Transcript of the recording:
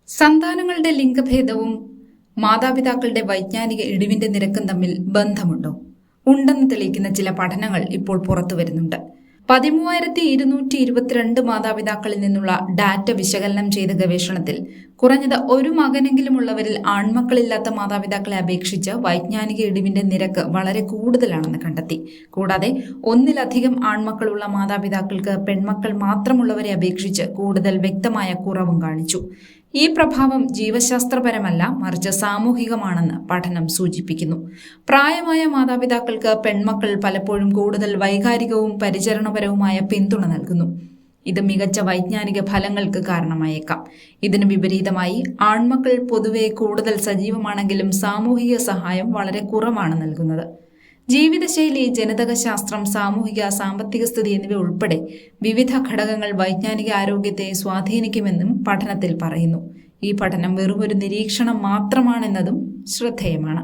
സന്താനങ്ങളുടെ ലിംഗഭേദവും മാതാപിതാക്കളുടെ വൈജ്ഞാനിക ഇടിവിന്റെ നിരക്കും തമ്മിൽ ബന്ധമുണ്ടോ? ഉണ്ടെന്ന് തെളിയിക്കുന്ന ചില പഠനങ്ങൾ ഇപ്പോൾ പുറത്തുവരുന്നുണ്ട്. 13,222 മാതാപിതാക്കളിൽ നിന്നുള്ള ഡാറ്റ വിശകലനം ചെയ്ത ഗവേഷണത്തിൽ കുറഞ്ഞത് ഒരു മകനെങ്കിലുമുള്ളവരിൽ ആൺമക്കളില്ലാത്ത മാതാപിതാക്കളെ അപേക്ഷിച്ച് വൈജ്ഞാനിക ഇടിവിന്റെ നിരക്ക് വളരെ കൂടുതലാണെന്ന് കണ്ടെത്തി. കൂടാതെ ഒന്നിലധികം ആൺമക്കളുള്ള മാതാപിതാക്കൾക്ക് പെൺമക്കൾ മാത്രമുള്ളവരെ അപേക്ഷിച്ച് കൂടുതൽ വ്യക്തമായ കുറവും കാണിച്ചു. ഈ പ്രഭാവം ജീവശാസ്ത്രപരമല്ല, മറിച്ച് സാമൂഹികമാണെന്ന് പഠനം സൂചിപ്പിക്കുന്നു. പ്രായമായ മാതാപിതാക്കൾക്ക് പെൺമക്കൾ പലപ്പോഴും കൂടുതൽ വൈകാരികവും പരിചരണപരവുമായ പിന്തുണ നൽകുന്നു. ഇത് മികച്ച വൈജ്ഞാനിക ഫലങ്ങൾക്ക് കാരണമായേക്കാം. ഇതിന് വിപരീതമായി ആൺമക്കൾ പൊതുവെ കൂടുതൽ സജീവമാണെങ്കിലും സാമൂഹിക സഹായം വളരെ കുറവാണ് നൽകുന്നത്. ജീവിതശൈലി, ജനിതകശാസ്ത്രം, സാമൂഹിക സാമ്പത്തിക സ്ഥിതി എന്നിവ ഉൾപ്പെടെ വിവിധ ഘടകങ്ങൾ വൈജ്ഞാനിക ആരോഗ്യത്തെ സ്വാധീനിക്കുമെന്നും പഠനത്തിൽ പറയുന്നു. ഈ പഠനം വെറുമൊരു നിരീക്ഷണം മാത്രമാണെന്നതും ശ്രദ്ധേയമാണ്.